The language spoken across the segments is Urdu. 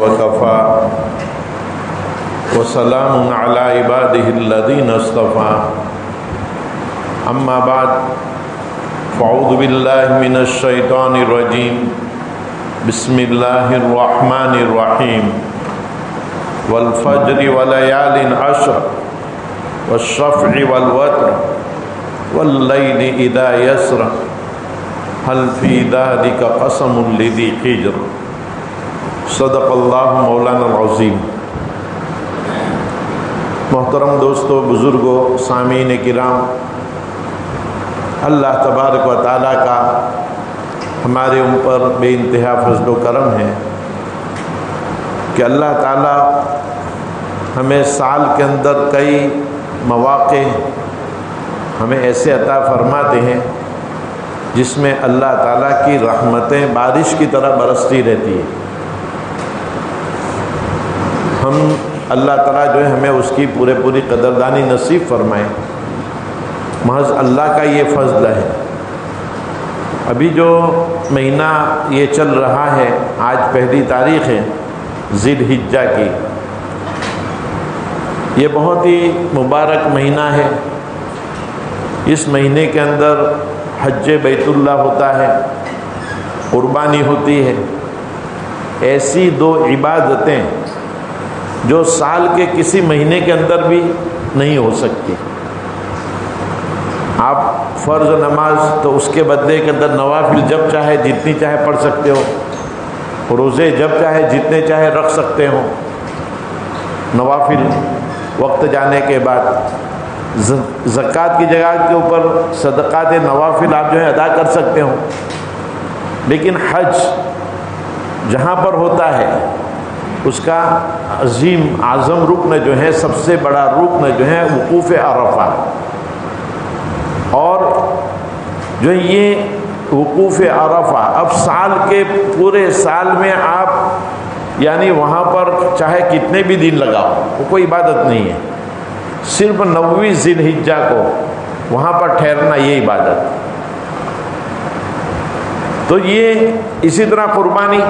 وكفى وسلام على عباده الذين اصطفى أما بعد فأعوذ بالله من الشيطان الرجيم بسم الله الرحمن الرحيم والفجر وليال عشر والشفع والوتر والليل إذا يسر هل في ذلك قسم لذي حجر صدق اللہ مولانا العظیم۔ محترم دوستو، بزرگوں، سامعین کرام، اللہ تبارک و تعالیٰ کا ہمارے اوپر بے انتہا فضل و کرم ہے کہ اللہ تعالیٰ ہمیں سال کے اندر کئی مواقع ہمیں ایسے عطا فرماتے ہیں جس میں اللہ تعالیٰ کی رحمتیں بارش کی طرح برستی رہتی ہیں۔ ہم اللہ تعالیٰ جو ہے ہمیں اس کی پوری قدردانی نصیب فرمائیں، محض اللہ کا یہ فضل ہے۔ ابھی جو مہینہ یہ چل رہا ہے، آج پہلی تاریخ ہے ذی الحجہ کی، یہ بہت ہی مبارک مہینہ ہے۔ اس مہینے کے اندر حج بیت اللہ ہوتا ہے، قربانی ہوتی ہے، ایسی دو عبادتیں جو سال کے کسی مہینے کے اندر بھی نہیں ہو سکتی۔ آپ فرض نماز تو اس کے بدلے کے اندر نوافل جب چاہے جتنی چاہے پڑھ سکتے ہو، روزے جب چاہے جتنے چاہے رکھ سکتے ہو، نوافل وقت جانے کے بعد زکوٰۃ کی جگہ کے اوپر صدقات نوافل آپ جو ہے ادا کر سکتے ہو۔ لیکن حج جہاں پر ہوتا ہے اس کا عظیم اعظم رکن جو ہے، سب سے بڑا رکن جو ہے وقوف عرفہ، اور جو یہ وقوف عرفہ اب سال کے پورے سال میں آپ یعنی وہاں پر چاہے کتنے بھی دن لگاؤ، وہ کوئی عبادت نہیں ہے، صرف 9ویں ذی الحجہ کو وہاں پر ٹھہرنا یہ عبادت۔ تو یہ اسی طرح قربانی،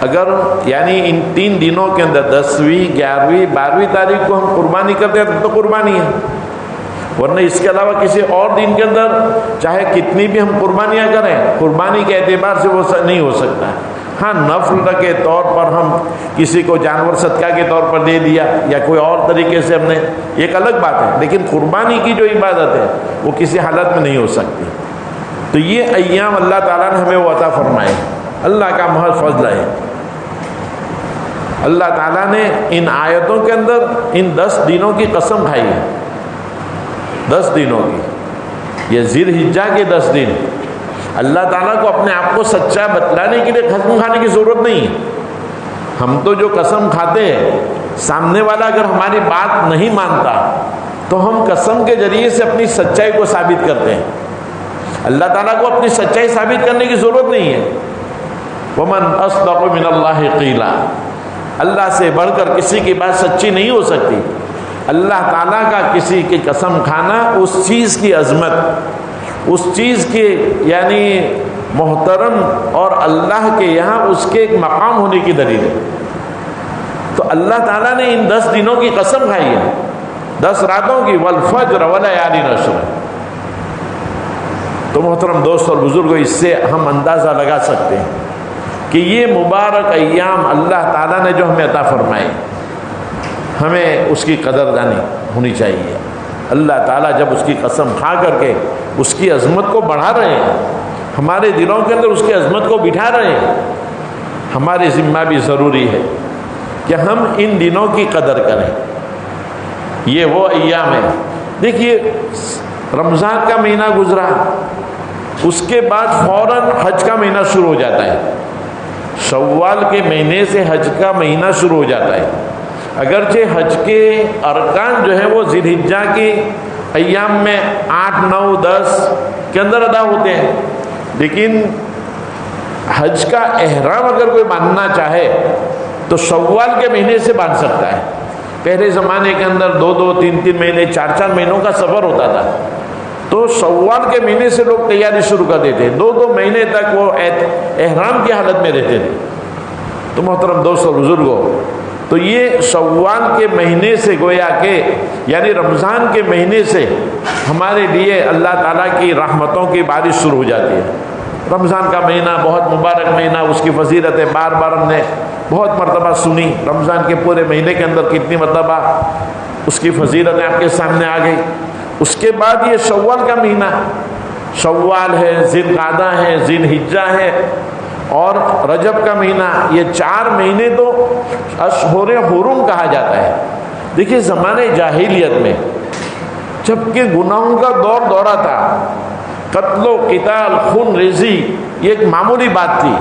اگر یعنی ان 3 دنوں کے اندر 10ویں 11ویں 12ویں تاریخ کو ہم قربانی کرتے ہیں تو قربانی ہے، ورنہ اس کے علاوہ کسی اور دن کے اندر چاہے کتنی بھی ہم قربانیاں کریں، قربانی کے اعتبار سے وہ نہیں ہو سکتا ہے۔ ہاں، نفل کے طور پر ہم کسی کو جانور صدقہ کے طور پر دے دیا یا کوئی اور طریقے سے ہم نے، ایک الگ بات ہے، لیکن قربانی کی جو عبادت ہے وہ کسی حالت میں نہیں ہو سکتی۔ تو یہ ایام اللہ تعالیٰ نے ہمیں وہ عطا فرمائے، اللہ کا محض فضل ہے۔ اللہ تعالیٰ نے ان آیتوں کے اندر ان 10 دنوں کی قسم کھائی ہے، 10 دنوں کی، یہ ذی الحجہ کے 10 دن۔ اللہ تعالیٰ کو اپنے آپ کو سچا بتلانے کے لیے قسم کھانے کی ضرورت نہیں ہے۔ ہم تو جو قسم کھاتے ہیں، سامنے والا اگر ہماری بات نہیں مانتا تو ہم قسم کے ذریعے سے اپنی سچائی کو ثابت کرتے ہیں۔ اللہ تعالیٰ کو اپنی سچائی ثابت کرنے کی ضرورت نہیں ہے۔ وَمَنْ أَصْدَقُ مِنَ اللَّهِ قِيلًا، اللہ سے بڑھ کر کسی کی بات سچی نہیں ہو سکتی۔ اللہ تعالیٰ کا کسی کی قسم کھانا اس چیز کی عظمت، اس چیز کے یعنی محترم اور اللہ کے یہاں اس کے ایک مقام ہونے کی دلیل ہے۔ تو اللہ تعالیٰ نے ان 10 دنوں کی قسم کھائی ہے، 10 راتوں کی، والفجر ولیال عشر۔ تو محترم دوست اور بزرگوں، اس سے ہم اندازہ لگا سکتے ہیں کہ یہ مبارک ایام اللہ تعالیٰ نے جو ہمیں عطا فرمائے، ہمیں اس کی قدردانی ہونی چاہیے۔ اللہ تعالیٰ جب اس کی قسم کھا کر کے اس کی عظمت کو بڑھا رہے ہیں، ہمارے دلوں کے اندر اس کی عظمت کو بٹھا رہے ہیں، ہمارے ذمہ بھی ضروری ہے کہ ہم ان دنوں کی قدر کریں۔ یہ وہ ایام ہیں، دیکھیے رمضان کا مہینہ گزرا، اس کے بعد فوراً حج کا مہینہ شروع ہو جاتا ہے، شوال کے مہینے سے حج کا مہینہ شروع ہو جاتا ہے۔ اگرچہ حج کے ارکان جو ہیں وہ ذی الحجہ کے ایام میں 8 9 10 کے اندر ادا ہوتے ہیں، لیکن حج کا احرام اگر کوئی باندھنا چاہے تو شوال کے مہینے سے باندھ سکتا ہے۔ پہلے زمانے کے اندر 2 2 3 3 مہینے 4 4 مہینوں کا سفر ہوتا تھا، تو شوال کے مہینے سے لوگ تیاری شروع کر دیتے، 2 2 مہینے تک وہ احرام کی حالت میں رہتے تھے۔ تو محترم دوستوں بزرگوں، تو یہ شوال کے مہینے سے گویا کہ یعنی رمضان کے مہینے سے ہمارے لیے اللہ تعالیٰ کی رحمتوں کی بارش شروع ہو جاتی ہے۔ رمضان کا مہینہ بہت مبارک مہینہ، اس کی فضیلتیں بار بار ہم نے بہت مرتبہ سنی۔ رمضان کے پورے مہینے کے اندر کتنی مرتبہ اس کی فضیلتیں آپ کے سامنے آ گئی۔ اس کے بعد یہ شوال کا مہینہ، شوال ہے، ذی القعدہ ہے، ذی الحجہ ہے اور رجب کا مہینہ، یہ 4 مہینے تو اشہر حرم کہا جاتا ہے۔ دیکھیے زمانے جاہلیت میں جب کہ گناہوں کا دور دورہ تھا، قتل و قتال، خون ریزی یہ ایک معمولی بات تھی۔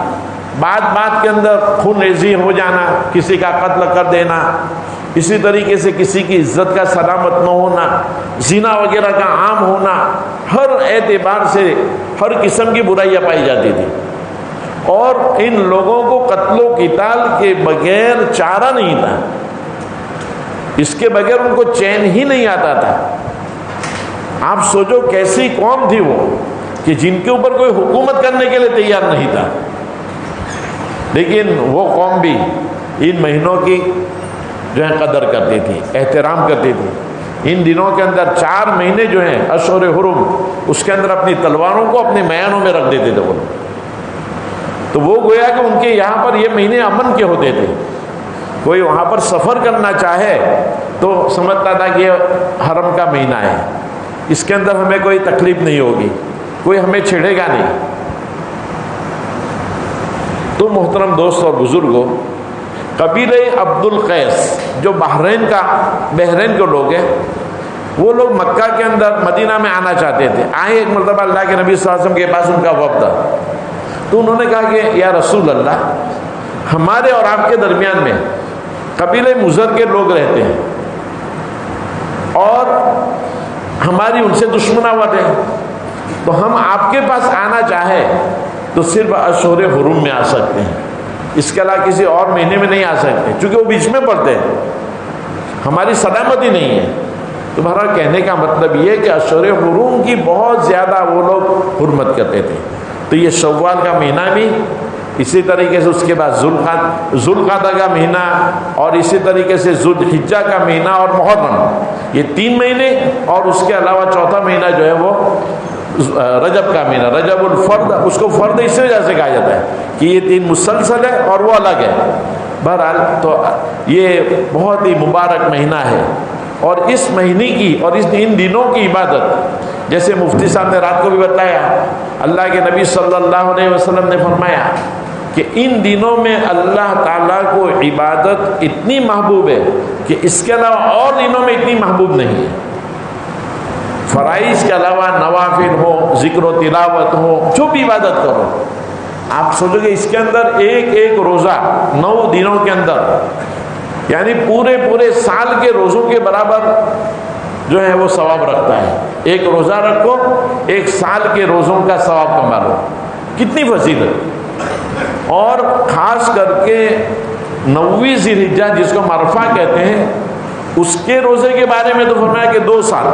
بات کے اندر خون ریزی ہو جانا، کسی کا قتل کر دینا، اسی طریقے سے کسی کی عزت کا سلامت نہ ہونا، زنا وغیرہ کا عام ہونا، ہر اعتبار سے ہر قسم کی برائیاں پائی جاتی تھی، اور ان لوگوں کو قتل و قتال کے بغیر چارہ نہیں تھا، اس کے بغیر ان کو چین ہی نہیں آتا تھا۔ آپ سوچو کیسی قوم تھی وہ کہ جن کے اوپر کوئی حکومت کرنے کے لیے تیار نہیں تھا، لیکن وہ قوم بھی ان مہینوں کی جو ہے قدر کرتی تھی، احترام کرتی تھی۔ ان دنوں کے اندر 4 مہینے جو ہیں اشہر حرم، اس کے اندر اپنی تلواروں کو اپنے میانوں میں رکھ دیتے تھے وہ، تو وہ گویا کہ ان کے یہاں پر یہ مہینے امن کے ہوتے تھے۔ کوئی وہاں پر سفر کرنا چاہے تو سمجھتا تھا کہ یہ حرم کا مہینہ ہے، اس کے اندر ہمیں کوئی تکلیف نہیں ہوگی، کوئی ہمیں چھیڑے گا نہیں۔ تو محترم دوست اور بزرگوں، قبیلہ عبد القیس جو بحرین کے لوگ ہیں، وہ لوگ مکہ کے اندر مدینہ میں آنا چاہتے تھے۔ آئے ایک مرتبہ اللہ کے نبی صلی اللہ علیہ وسلم کے پاس، ان کا وفد تھا، تو انہوں نے کہا کہ یا رسول اللہ، ہمارے اور آپ کے درمیان میں قبیلہ مضر کے لوگ رہتے ہیں اور ہماری ان سے دشمناوٹ ہے، تو ہم آپ کے پاس آنا چاہے تو صرف اشہر حرم میں آ سکتے ہیں، اس کے علاوہ کسی اور مہینے میں نہیں آ سکتے، چونکہ وہ بیچ میں پڑتے ہیں، ہماری سلامتی نہیں ہے۔ تو بہرحال کہنے کا مطلب یہ ہے کہ اشہر حرم کی بہت زیادہ وہ لوگ حرمت کرتے تھے۔ تو یہ شوال کا مہینہ بھی، اسی طریقے سے اس کے بعد ذوالقعدہ کا مہینہ، اور اسی طریقے سے ذوالحجہ کا مہینہ اور محرم، یہ 3 مہینے، اور اس کے علاوہ چوتھا مہینہ جو ہے وہ رجب کا مہینہ، رجب الفرد، اس کو فرد اس وجہ سے کہا جاتا ہے کہ یہ 3 مسلسل ہے اور وہ الگ ہے۔ بہرحال تو یہ بہت ہی مبارک مہینہ ہے، اور اس مہینے کی اور ان دنوں کی عبادت، جیسے مفتی صاحب نے رات کو بھی بتایا، اللہ کے نبی صلی اللہ علیہ وسلم نے فرمایا کہ ان دنوں میں اللہ تعالیٰ کو عبادت اتنی محبوب ہے کہ اس کے علاوہ اور دنوں میں اتنی محبوب نہیں ہے۔ فرائض کے علاوہ نوافل ہو، ذکر و تلاوت ہو، جو بھی عبادت کرو، آپ سوچو گے اس کے اندر ایک روزہ 9 دنوں کے اندر، یعنی پورے سال کے روزوں کے برابر جو ہے وہ ثواب رکھتا ہے۔ ایک روزہ رکھو، 1 سال کے روزوں کا ثواب کما لو، کتنی فضیلت۔ اور خاص کر کے 9ویں ذی الحجہ جس کو مرفع کہتے ہیں، اس کے روزے کے بارے میں تو فرمایا کہ 2 سال،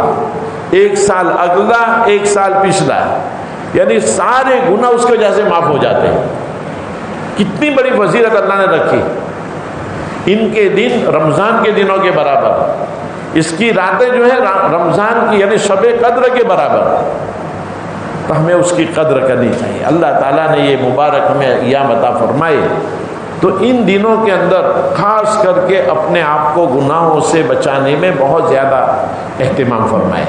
1 سال اگلا، 1 سال پچھلا، یعنی سارے گناہ اس کی وجہ سے معاف ہو جاتے ہیں۔ کتنی بڑی فضیلت اللہ نے رکھی۔ ان کے دن رمضان کے دنوں کے برابر، اس کی راتیں جو ہے رمضان کی یعنی شب قدر کے برابر، تو ہمیں اس کی قدر کرنی چاہیے۔ اللہ تعالیٰ نے یہ مبارک ہمیں ایام عطا فرمائے، تو ان دنوں کے اندر خاص کر کے اپنے آپ کو گناہوں سے بچانے میں بہت زیادہ اہتمام فرمائے۔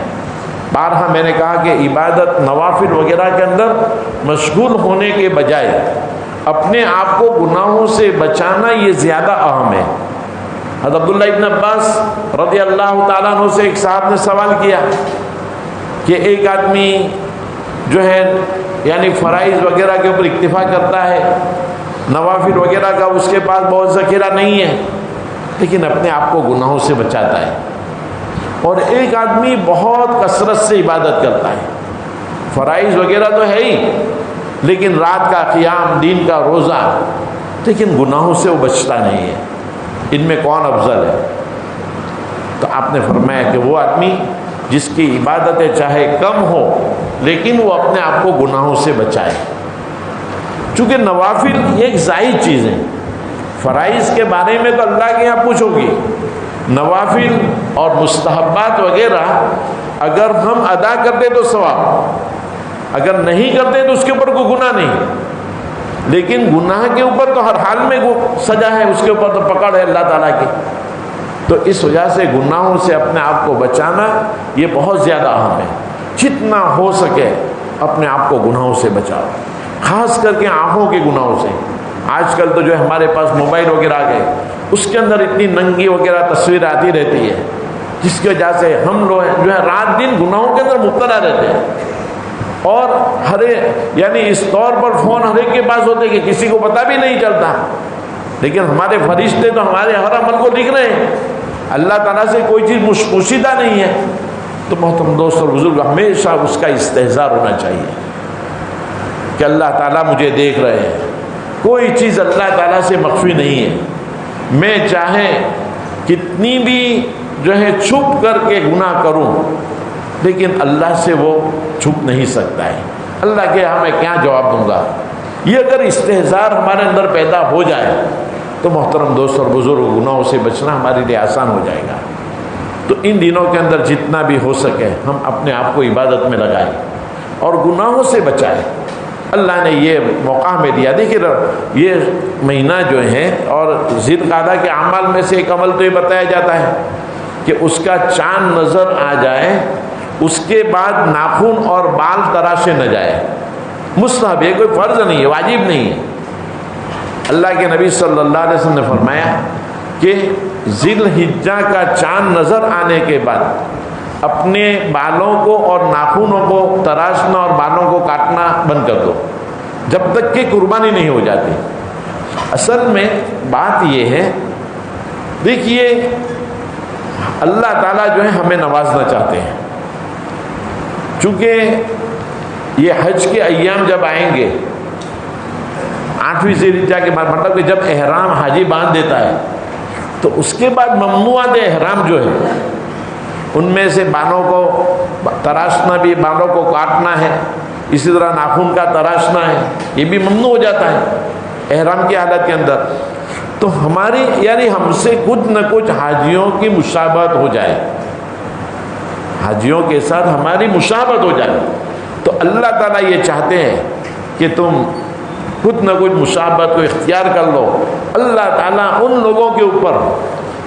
بارہا میں نے کہا کہ عبادت نوافل وغیرہ کے اندر مشغول ہونے کے بجائے اپنے آپ کو گناہوں سے بچانا یہ زیادہ اہم ہے۔ حضرت عبداللہ ابن عباس رضی اللہ تعالیٰ عنہ سے ایک صاحب نے سوال کیا کہ ایک آدمی جو ہے یعنی فرائض وغیرہ کے اوپر اکتفا کرتا ہے، نوافل وغیرہ کا اس کے پاس بہت ذخیرہ نہیں ہے، لیکن اپنے آپ کو گناہوں سے بچاتا ہے، اور ایک آدمی بہت کثرت سے عبادت کرتا ہے، فرائض وغیرہ تو ہے ہی، لیکن رات کا قیام، دین کا روزہ، لیکن گناہوں سے وہ بچتا نہیں ہے، ان میں کون افضل ہے؟ تو آپ نے فرمایا کہ وہ آدمی جس کی عبادتیں چاہے کم ہو لیکن وہ اپنے آپ کو گناہوں سے بچائے، چونکہ نوافل ایک زائد چیز ہے، فرائض کے بارے میں تو اللہ کے یہاں پوچھو گی، نوافل اور مستحبات وغیرہ اگر ہم ادا کرتے تو ثواب، اگر نہیں کرتے تو اس کے اوپر کوئی گناہ نہیں، لیکن گناہ کے اوپر تو ہر حال میں سزا ہے، اس کے اوپر تو پکڑ ہے اللہ تعالیٰ کی۔ تو اس وجہ سے گناہوں سے اپنے آپ کو بچانا یہ بہت زیادہ اہم ہے، جتنا ہو سکے اپنے آپ کو گناہوں سے بچاؤ، خاص کر کے آنکھوں کے گناہوں سے۔ آج کل تو جو ہے ہمارے پاس موبائل وغیرہ آ گئے، اس کے اندر اتنی ننگی وغیرہ تصویر آتی رہتی ہے، جس کی وجہ سے ہم لوگ جو ہے رات دن گناہوں کے اندر مبتلا رہتے ہیں، اور یعنی اس طور پر فون ہر ایک کے پاس ہوتے کہ کسی کو پتہ بھی نہیں چلتا، لیکن ہمارے فرشتے تو ہمارے ہر عمل کو لکھ رہے ہیں، اللہ تعالیٰ سے کوئی چیز پوشیدہ نہیں ہے۔ تو محترم دوست اور بزرگ، ہمیشہ اس کا استحضار ہونا چاہیے کہ اللہ تعالیٰ مجھے دیکھ رہے ہیں، کوئی چیز اللہ تعالیٰ سے مخفی نہیں ہے، میں چاہے کتنی بھی جو ہے چھپ کر کے گناہ کروں، لیکن اللہ سے وہ چھپ نہیں سکتا ہے، اللہ کے ہاں میں کیا جواب دوں گا۔ یہ اگر استحضار ہمارے اندر پیدا ہو جائے تو محترم دوست اور بزرگ، گناہوں سے بچنا ہمارے لیے آسان ہو جائے گا۔ تو ان دنوں کے اندر جتنا بھی ہو سکے ہم اپنے آپ کو عبادت میں لگائیں اور گناہوں سے بچائیں۔ اللہ نے یہ موقع ہمیں دیا۔ دیکھیے یہ مہینہ جو ہے اور ذی القعدہ کے اعمال میں سے ایک عمل تو یہ بتایا جاتا ہے کہ اس کا چاند نظر آ جائے، اس کے بعد ناخن اور بال تراشے نہ جائے، مستحب ہے، کوئی فرض نہیں ہے، واجب نہیں ہے۔ اللہ کے نبی صلی اللہ علیہ وسلم نے فرمایا کہ ذی الحجہ کا چاند نظر آنے کے بعد اپنے بالوں کو اور ناخنوں کو تراشنا اور بالوں کو کاٹنا بند کر دو جب تک کہ قربانی نہیں ہو جاتی۔ اصل میں بات یہ ہے، دیکھیے اللہ تعالیٰ جو ہے ہمیں نوازنا چاہتے ہیں، چونکہ یہ حج کے ایام جب آئیں گے 8ویں ذی الحجہ کے بعد، مطلب کہ جب احرام حاجی باندھ دیتا ہے تو اس کے بعد ممنوعات احرام جو ہے ان میں سے بالوں کو تراشنا بھی، بالوں کو کاٹنا ہے، اسی طرح ناخن کا تراشنا ہے، یہ بھی ممنوع ہو جاتا ہے احرام کی حالت کے اندر۔ تو ہماری یعنی ہم سے کچھ نہ کچھ حاجیوں کی مشابہت ہو جائے، حاجیوں کے ساتھ ہماری مشابہت ہو جائے، تو اللہ تعالیٰ یہ چاہتے ہیں کہ تم کچھ نہ کچھ مشابہت کو اختیار کر لو۔ اللہ تعالیٰ ان لوگوں کے اوپر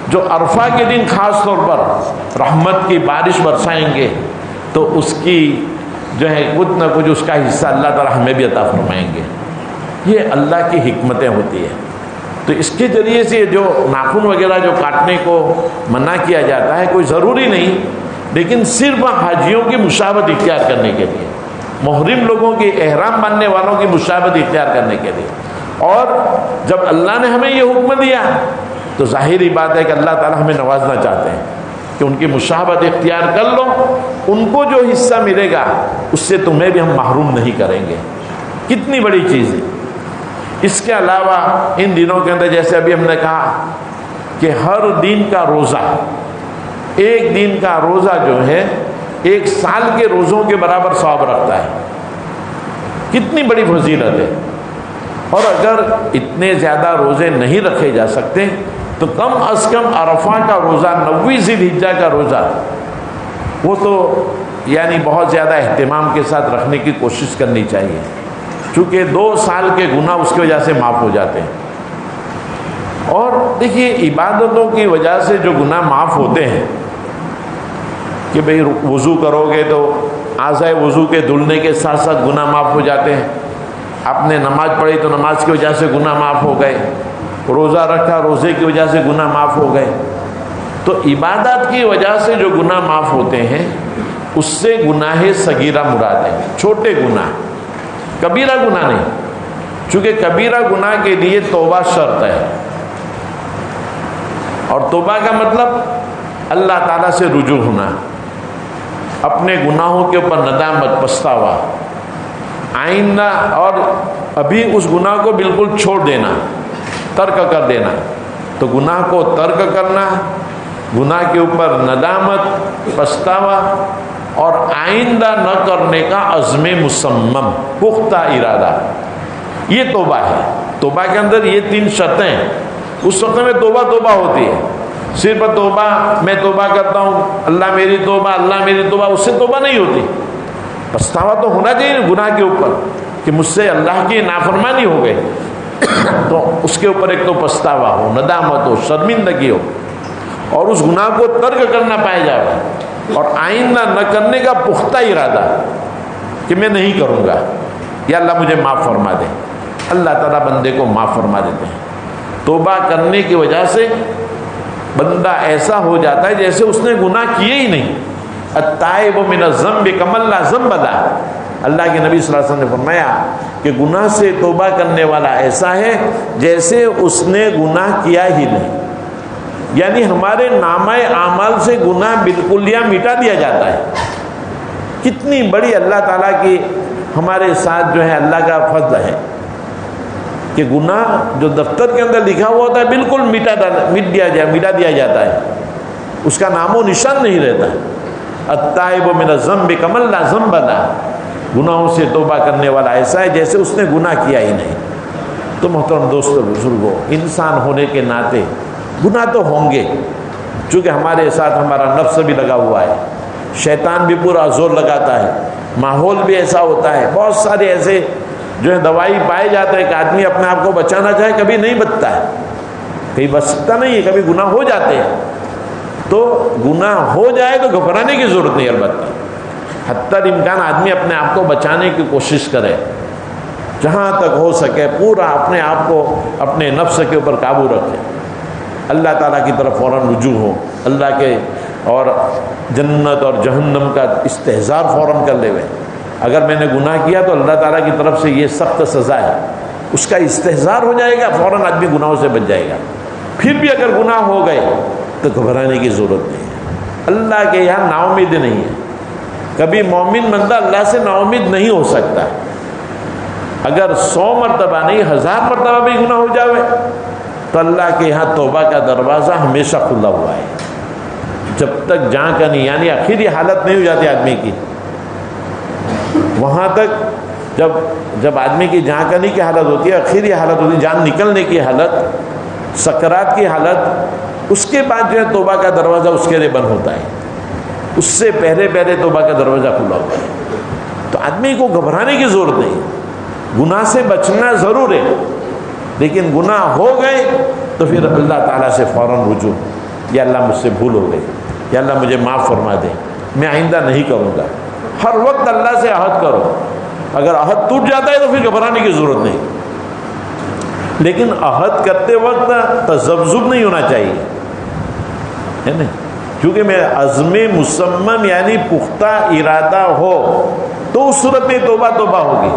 جو عرفہ کے دن خاص طور پر رحمت کی بارش برسائیں گے تو اس کی جو ہے کچھ نہ کچھ اس کا حصہ اللہ تعالیٰ ہمیں بھی عطا فرمائیں گے۔ یہ اللہ کی حکمتیں ہوتی ہیں۔ تو اس کے ذریعے سے جو ناخن وغیرہ جو کاٹنے کو منع کیا جاتا ہے کوئی ضروری نہیں، لیکن صرف حاجیوں کی مشابہت اختیار کرنے کے لیے، محرم لوگوں کی، احرام باندھنے والوں کی مشابہت اختیار کرنے کے لیے۔ اور جب اللہ نے ہمیں یہ حکم دیا تو ظاہری بات ہے کہ اللہ تعالیٰ ہمیں نوازنا چاہتے ہیں کہ ان کی مشابہت اختیار کر لو، ان کو جو حصہ ملے گا اس سے تمہیں بھی ہم محروم نہیں کریں گے۔ کتنی بڑی چیز ہے۔ اس کے علاوہ ان دنوں کے اندر جیسے ابھی ہم نے کہا کہ ہر دن کا روزہ، ایک دن کا روزہ جو ہے 1 سال کے روزوں کے برابر ثواب رکھتا ہے۔ کتنی بڑی فضیلت ہے۔ اور اگر اتنے زیادہ روزے نہیں رکھے جا سکتے تو کم از کم عرفہ کا روزہ، 9ویں ذی الحجہ کا روزہ، وہ تو یعنی بہت زیادہ اہتمام کے ساتھ رکھنے کی کوشش کرنی چاہیے، چونکہ 2 سال کے گناہ اس کی وجہ سے معاف ہو جاتے ہیں۔ اور دیکھیے عبادتوں کی وجہ سے جو گناہ معاف ہوتے ہیں کہ بھئی وضو کرو گے تو اعضائے وضو کے دھلنے کے ساتھ ساتھ گناہ معاف ہو جاتے ہیں، آپ نے نماز پڑھی تو نماز کی وجہ سے گناہ معاف ہو گئے، روزہ رکھا روزے کی وجہ سے گناہ معاف ہو گئے۔ تو عبادت کی وجہ سے جو گناہ معاف ہوتے ہیں اس سے گناہ صغیرہ مراد ہے، چھوٹے گناہ، کبیرہ گناہ نہیں، چونکہ کبیرہ گناہ کے لیے توبہ شرط ہے، اور توبہ کا مطلب اللہ تعالیٰ سے رجوع ہونا، اپنے گناہوں کے اوپر ندامت، پچھتاوا، آئندہ اور ابھی اس گناہ کو بالکل چھوڑ دینا، ترک کر دینا۔ تو گناہ کو ترک کرنا، گناہ کے اوپر ندامت، پچھتاوا اور آئندہ نہ کرنے کا عزم مصمم، پختہ ارادہ، یہ توبہ ہے۔ توبہ کے اندر یہ 3 شرطیں ہیں اس وقت میں توبہ توبہ ہوتی ہے، صرف توبہ میں توبہ کرتا ہوں، اللہ میری توبہ، اللہ میری توبہ، اس سے توبہ نہیں ہوتی۔ پچھتاوا تو ہونا چاہیے گناہ کے اوپر کہ مجھ سے اللہ کی نافرمانی ہو گئی، تو اس کے اوپر ایک تو پچھتاوا ہو، ندامت ہو، شرمندگی ہو، اور اس گناہ کو ترک کرنا پایا جائے، اور آئندہ نہ کرنے کا پختہ ارادہ کہ میں نہیں کروں گا، یا اللہ مجھے معاف فرما دے۔ اللہ تعالیٰ بندے کو معاف فرما دیتے ہیں۔ توبہ کرنے کی وجہ سے بندہ ایسا ہو جاتا ہے جیسے اس نے گناہ کیے ہی نہیں۔ التائب من الذنب کمن لا ذنب لہ، اللہ کے نبی صلی اللہ علیہ وسلم نے فرمایا کہ گناہ سے توبہ کرنے والا ایسا ہے جیسے اس نے گناہ کیا ہی نہیں، یعنی ہمارے نامہ اعمال سے گناہ بالکل یا مٹا دیا جاتا ہے۔ کتنی بڑی اللہ تعالیٰ کی ہمارے ساتھ جو ہے اللہ کا فضل ہے کہ گناہ جو دفتر کے اندر لکھا ہوا ہوتا ہے بالکل مٹا دیا جاتا ہے، اس کا نام و نشان نہیں رہتا ہے۔ التائب من الذنب کمن لا ذنب لہ، گناہوں سے توبہ کرنے والا ایسا ہے جیسے اس نے گناہ کیا ہی نہیں۔ تو محترم دوستو بزرگوں، انسان ہونے کے ناطے گناہ تو ہوں گے، چونکہ ہمارے ساتھ ہمارا نفس بھی لگا ہوا ہے، شیطان بھی پورا زور لگاتا ہے، ماحول بھی ایسا ہوتا ہے، بہت سارے ایسے جو ہے دوائی پائے جاتے ہیں کہ آدمی اپنے آپ کو بچانا چاہے کبھی نہیں بچتا ہے، کہیں بچ سکتا نہیں ہے، کبھی گناہ ہو جاتے ہیں۔ تو گناہ ہو جائے تو گھبرانے کی ضرورت نہیں، البتہ حتی الامکان آدمی اپنے آپ کو بچانے کی کوشش کرے، جہاں تک ہو سکے پورا اپنے آپ کو اپنے نفس کے اوپر قابو رکھے، اللہ تعالیٰ کی طرف فوراً رجوع ہو، اللہ کے اور جنت اور جہنم کا استحضار فوراً کر لے ہوئے۔ اگر میں نے گناہ کیا تو اللہ تعالیٰ کی طرف سے یہ سخت سزا ہے، اس کا استحضار ہو جائے گا، فوراً آدمی گناہوں سے بچ جائے گا۔ پھر بھی اگر گناہ ہو گئے تو گھبرانے کی ضرورت نہیں ہے، اللہ کے یہاں نا امید نہیں ہے۔ کبھی مومن بندہ اللہ سے نا امید نہیں ہو سکتا، اگر 100 مرتبہ نہیں 1000 مرتبہ بھی گناہ ہو جاوے تو اللہ کے یہاں توبہ کا دروازہ ہمیشہ کھلا ہوا ہے، جب تک جان کا نہیں، یعنی آخری حالت نہیں ہو جاتی آدمی کی، وہاں تک جب آدمی کی جان کنی کی حالت ہوتی ہے، آخری حالت ہوتی ہے جان نکلنے کی حالت، سکرات کی حالت، اس کے بعد جو ہے توبہ کا دروازہ اس کے لیے بند ہوتا ہے، اس سے پہلے توبہ کا دروازہ کھلا ہوتا ہے۔ تو آدمی کو گھبرانے کی ضرورت نہیں، گناہ سے بچنا ضرور ہے، لیکن گناہ ہو گئے تو پھر اللہ تعالیٰ سے فوراً رجوع، یا اللہ مجھ سے بھول ہو گئی، یا اللہ مجھے معاف فرما دے، میں آئندہ نہیں کروں گا۔ ہر وقت اللہ سے عہد کرو، اگر عہد ٹوٹ جاتا ہے تو پھر گھبرانے کی ضرورت نہیں، لیکن عہد کرتے وقت تذبذب نہیں ہونا چاہیے، ہے نا، کیونکہ میں عزم مصمم یعنی پختہ ارادہ ہو تو اس صورت میں توبہ ہوگی۔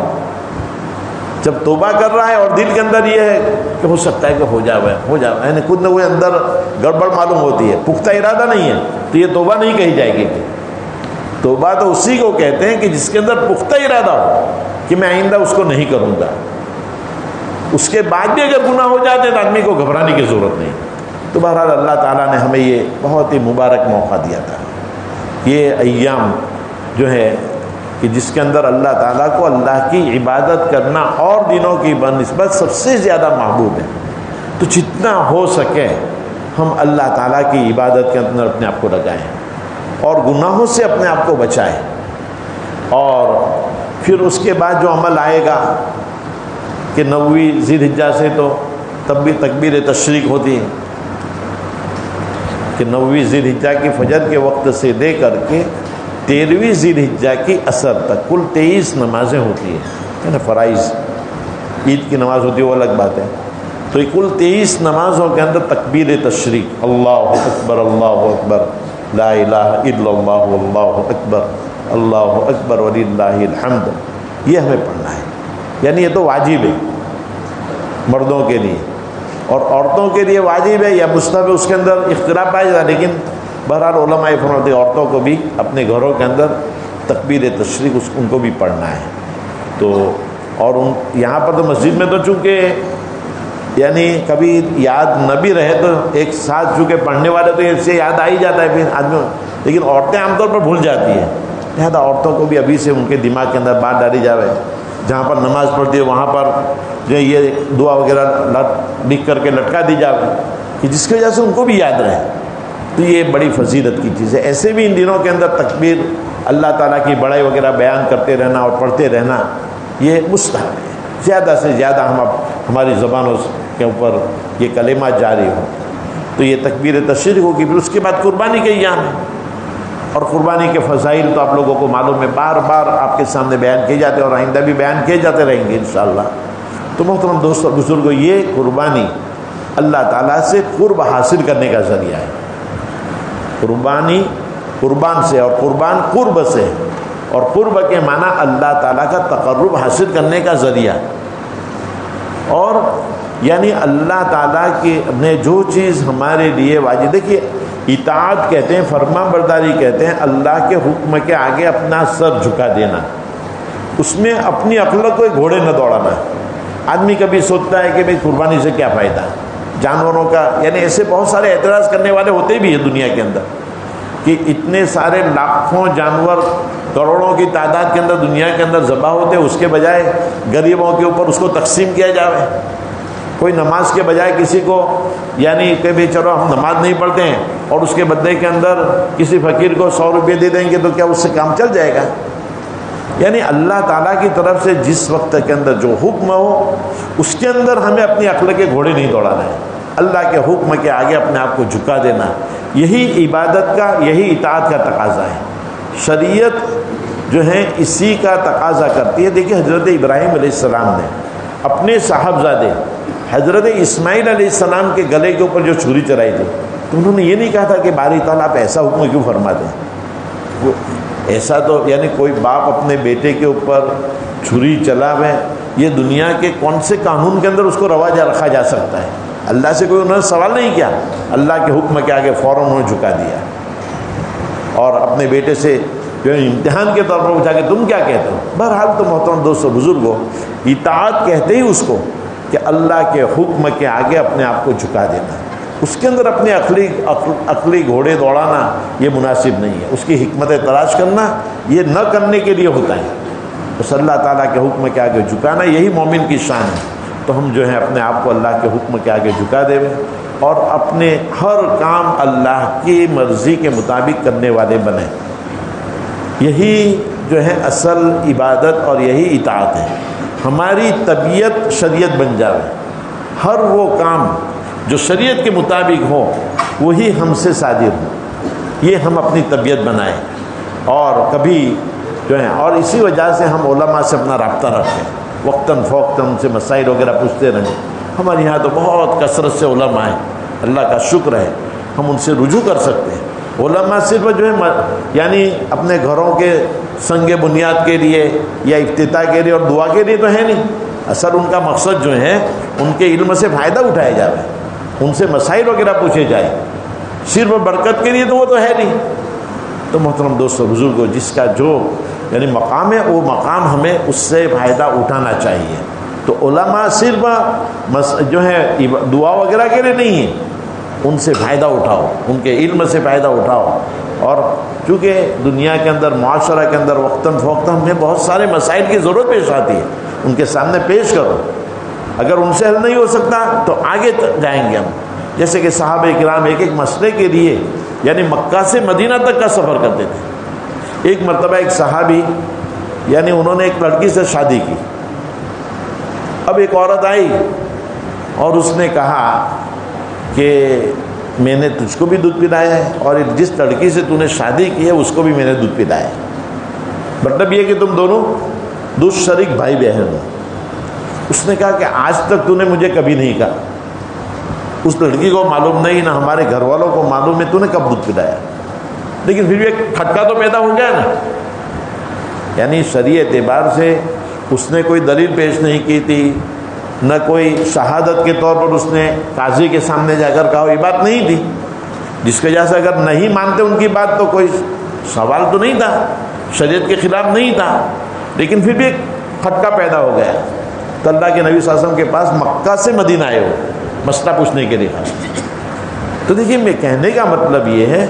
جب توبہ کر رہا ہے اور دل کے اندر یہ ہے کہ ہو سکتا ہے کہ ہو جائے، یعنی خود نہ کوئی اندر گڑبڑ معلوم ہوتی ہے، پختہ ارادہ نہیں ہے، تو یہ توبہ نہیں کہی جائے گی۔ توبہ تو اسی کو کہتے ہیں کہ جس کے اندر پختہ ارادہ ہو کہ میں آئندہ اس کو نہیں کروں گا۔ اس کے بعد بھی اگر گناہ ہو جاتے ہیں تو آدمی کو گھبرانے کی ضرورت نہیں۔ تو بہرحال اللہ تعالیٰ نے ہمیں یہ بہت ہی مبارک موقع دیا تھا، یہ ایام جو ہے کہ جس کے اندر اللہ تعالیٰ کو اللہ کی عبادت کرنا اور دنوں کی بنسبت سب سے زیادہ محبوب ہے۔ تو جتنا ہو سکے ہم اللہ تعالیٰ کی عبادت کے اندر اپنے آپ کو لگائیں اور گناہوں سے اپنے آپ کو بچائیں، اور پھر اس کے بعد جو عمل آئے گا کہ 9ویں ذی الحجہ سے تو تب بھی تکبیر تشریق ہوتی ہے کہ 9ویں ذی الحجہ کی فجر کے وقت سے لے کر کے 13ویں ذی الحجہ کی عصر تک کل 23 نمازیں ہوتی ہیں نا، فرائض، عید کی نماز ہوتی ہے وہ الگ بات ہے۔ تو یہ کل 23 نمازوں کے اندر تکبیر تشریق، اللہ اکبر اللہ اکبر، لا الہ الا اللہ اللہ اکبر، اللہ اکبر وللہ الحمد، یہ ہمیں پڑھنا ہے، یعنی یہ تو واجب ہے مردوں کے لیے، اور عورتوں کے لیے واجب ہے یا مستحب ہے، اس کے اندر اختلاف پایا جاتا ہے، لیکن بہرحال علماء فرماتے ہیں عورتوں کو بھی اپنے گھروں کے اندر تکبیر تشریق ان کو بھی پڑھنا ہے۔ تو اور یہاں پر تو مسجد میں تو چونکہ یعنی کبھی یاد نہ بھی رہے تو ایک ساتھ چونکہ پڑھنے والے تو اس سے یاد آ ہی جاتا ہے پھر آدمی، لیکن عورتیں عام طور پر بھول جاتی ہیں، لہٰذا عورتوں کو بھی ابھی سے ان کے دماغ کے اندر بات ڈالی جاوے جہاں پر نماز پڑھتی ہے وہاں پر جو ہے یہ دعا وغیرہ لکھ کر کے لٹکا دی جائے کہ جس کی وجہ سے ان کو بھی یاد رہے. تو یہ بڑی فضیلت کی چیز ہے. ایسے بھی ان دنوں کے اندر تکبیر اللہ تعالیٰ کی بڑائی وغیرہ بیان کرتے رہنا اور پڑھتے رہنا یہ مستحب ہے. زیادہ سے زیادہ ہماری زبانوں کے اوپر یہ کلمات جاری ہوں. تو یہ تکبیر تشریق ہوگی. پھر اس کے بعد قربانی کے ایام ہے اور قربانی کے فضائل تو آپ لوگوں کو معلوم ہے, بار بار آپ کے سامنے بیان کیے جاتے ہیں اور آئندہ بھی بیان کیے جاتے رہیں گے انشاءاللہ. تو محترم دوستوں بزرگوں, یہ قربانی اللہ تعالیٰ سے قرب حاصل کرنے کا ذریعہ ہے. قربانی قربان سے اور قربان قرب سے, اور قرب کے معنی اللہ تعالیٰ کا تقرب حاصل کرنے کا ذریعہ. اور یعنی اللہ تعالیٰ کی نے جو چیز ہمارے لیے واجب, دیکھیے اطاعت کہتے ہیں, فرما برداری کہتے ہیں اللہ کے حکم کے آگے اپنا سر جھکا دینا. اس میں اپنی عقل کو گھوڑے نہ دوڑانا. آدمی کبھی سوچتا ہے کہ بھئی قربانی سے کیا فائدہ, جانوروں کا, یعنی ایسے بہت سارے اعتراض کرنے والے ہوتے بھی ہیں دنیا کے اندر کہ اتنے سارے لاکھوں جانور کروڑوں کی تعداد کے اندر دنیا کے اندر ذبح ہوتے, اس کے بجائے غریبوں کے اوپر اس کو تقسیم کیا جائے. کوئی نماز کے بجائے کسی کو یعنی کہ بھئی چلو ہم نماز نہیں پڑھتے ہیں اور اس کے بدلے کے اندر کسی فقیر کو 100 روپے دے دیں گے تو کیا اس سے کام چل جائے گا؟ یعنی اللہ تعالیٰ کی طرف سے جس وقت کے اندر جو حکم ہو اس کے اندر ہمیں اپنی عقل کے گھوڑے نہیں دوڑانا ہے. اللہ کے حکم کے آگے اپنے آپ کو جھکا دینا, یہی عبادت کا, یہی اطاعت کا تقاضا ہے. شریعت جو ہے اسی کا تقاضا کرتی ہے. دیکھیے حضرت ابراہیم علیہ السلام نے اپنے صاحبزادے حضرت اسماعیل علیہ السلام کے گلے کے اوپر جو چھری چلائی تھی تو انہوں نے یہ نہیں کہا تھا کہ باری تعالیٰ آپ ایسا حکم کیوں فرما دیں. وہ ایسا تو یعنی کوئی باپ اپنے بیٹے کے اوپر چھری چلاوے, یہ دنیا کے کون سے قانون کے اندر اس کو روا رکھا جا سکتا ہے؟ اللہ سے کوئی انہوں نے سوال نہیں کیا, اللہ کے حکم کے آگے فوراً انہوں نے جھکا دیا اور اپنے بیٹے سے جو امتحان کے طور پر پوچھا کہ تم کیا کہتے ہو. بہرحال تو محترم دوستو بزرگوں, اطاعت کہتے ہی اس کو کہ اللہ کے حکم کے آگے اپنے آپ کو جھکا دینا. اس کے اندر اپنے عقلی گھوڑے دوڑانا یہ مناسب نہیں ہے. اس کی حکمت تلاش کرنا یہ نہ کرنے کے لیے ہوتا ہے. بس اللہ تعالیٰ کے حکم کے آگے جھکانا یہی مومن کی شان ہے. تو ہم جو ہے اپنے آپ کو اللہ کے حکم کے آگے جھکا دیں اور اپنے ہر کام اللہ کی مرضی کے مطابق کرنے والے بنیں. یہی جو ہے اصل عبادت اور یہی اطاعت ہے. ہماری طبیعت شریعت بن جائے, ہر وہ کام جو شریعت کے مطابق ہو وہی ہم سے صادر ہو, یہ ہم اپنی طبیعت بنائیں. اور کبھی جو ہے اور اسی وجہ سے ہم علماء سے اپنا رابطہ رکھیں, وقتاً فوقتاً سے مسائل وغیرہ پوچھتے رہیں. ہمارے یہاں تو بہت کثرت سے علماء ہیں, اللہ کا شکر ہے, ہم ان سے رجوع کر سکتے ہیں. علماء صرف جو ہے یعنی اپنے گھروں کے سنگ بنیاد کے لیے یا افتتاح کے لیے اور دعا کے لیے تو ہے نہیں. اصل ان کا مقصد جو ہے ان کے علم سے فائدہ اٹھایا جائے, ان سے مسائل وغیرہ پوچھے جائے, صرف برکت کے لیے تو وہ تو ہے نہیں. تو محترم دوستو بزرگوں, جس کا جو یعنی مقام ہے وہ مقام ہمیں اس سے فائدہ اٹھانا چاہیے. تو علماء صرف جو ہے دعا وغیرہ کے لیے نہیں ہے, ان سے فائدہ اٹھاؤ, ان کے علم سے فائدہ اٹھاؤ. اور چونکہ دنیا کے اندر معاشرہ کے اندر وقتاً فوقتاً ہمیں بہت سارے مسائل کی ضرورت پیش آتی ہے, ان کے سامنے پیش کرو. اگر ان سے حل نہیں ہو سکتا تو آگے جائیں گے ہم. جیسے کہ صحابہ کرام ایک ایک مسئلے کے لیے یعنی مکہ سے مدینہ تک کا سفر کرتے تھے. ایک مرتبہ ایک صحابی یعنی انہوں نے ایک لڑکی سے شادی کی. اب ایک عورت آئی اور اس نے کہا کہ میں نے تجھ کو بھی دودھ پلایا ہے اور جس لڑکی سے تو نے شادی کی ہے اس کو بھی میں نے دودھ پلایا ہے. مطلب یہ کہ تم دونوں دوست شریک بھائی بہن ہو. اس نے کہا کہ آج تک تو نے مجھے کبھی نہیں کہا, اس لڑکی کو معلوم نہیں, نہ ہمارے گھر والوں کو معلوم ہے تو نے کب دودھ پلایا. لیکن پھر بھی ایک کھٹکا تو پیدا ہو گیا نا. یعنی شرعی اعتبار سے اس نے کوئی دلیل پیش نہیں کی تھی, نہ کوئی شہادت کے طور پر اس نے قاضی کے سامنے جا کر کہا, یہ بات نہیں تھی. جس کی وجہ سے اگر نہیں مانتے ان کی بات تو کوئی سوال تو نہیں تھا, شریعت کے خلاف نہیں تھا. لیکن پھر بھی ایک کھٹکا پیدا ہو گیا. تو اللہ کے نبی صلی اللہ علیہ وسلم کے پاس مکہ سے مدینہ آئے ہو مسئلہ پوچھنے کے لیے. تو دیکھیے میں کہنے کا مطلب یہ ہے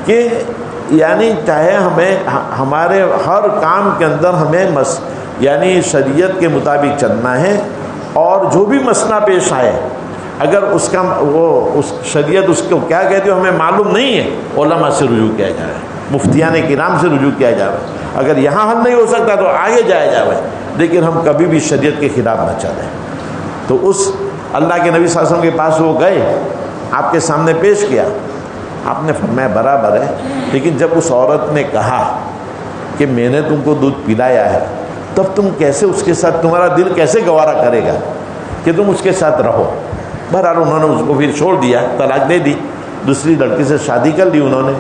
کہ یعنی چاہے ہمیں ہمارے ہر کام کے اندر ہمیں یعنی شریعت کے مطابق چلنا ہے، اور جو بھی مسئلہ پیش آئے اگر اس کا اس شریعت اس کو کیا کہتی ہو ہمیں معلوم نہیں ہے، علماء سے رجوع کیا جائے، مفتیان کرام سے رجوع کیا جائے، اگر یہاں حل نہیں ہو سکتا تو آگے جایا جائے، لیکن ہم کبھی بھی شریعت کے خلاف نہ چلیں۔ تو اس اللہ کے نبی صلی اللہ علیہ وسلم کے پاس وہ گئے، آپ کے سامنے پیش کیا، آپ نے فرمایا برابر ہے، لیکن جب اس عورت نے کہا کہ میں نے تم کو دودھ پلایا ہے، تب تم کیسے اس کے ساتھ، تمہارا دل کیسے گوارا کرے گا کہ تم اس کے ساتھ رہو؟ بہرحال انہوں نے اس کو پھر چھوڑ دیا، طلاق دے دی، دوسری لڑکی سے شادی کر لی انہوں نے۔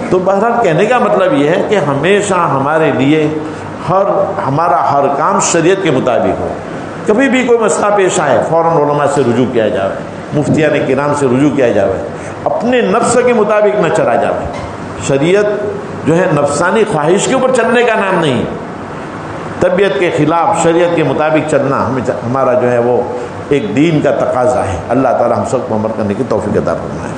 تو بہرحال کہنے کا مطلب یہ ہے کہ ہمیشہ ہمارے لیے ہمارا ہر کام شریعت کے مطابق ہو۔ کبھی بھی کوئی مسئلہ پیش آئے فوراً علماء سے رجوع کیا جائے، مفتیان کرام سے رجوع کیا جائے، اپنے نفس کے مطابق نہ چلا جائے۔ شریعت جو ہے نفسانی خواہش کے اوپر چلنے کا نام نہیں، طبیعت کے خلاف شریعت کے مطابق چلنا ہمارا جو ہے وہ ایک دین کا تقاضا ہے۔ اللہ تعالی ہم سب کو عمل کرنے کی توفیق عطا فرمائے۔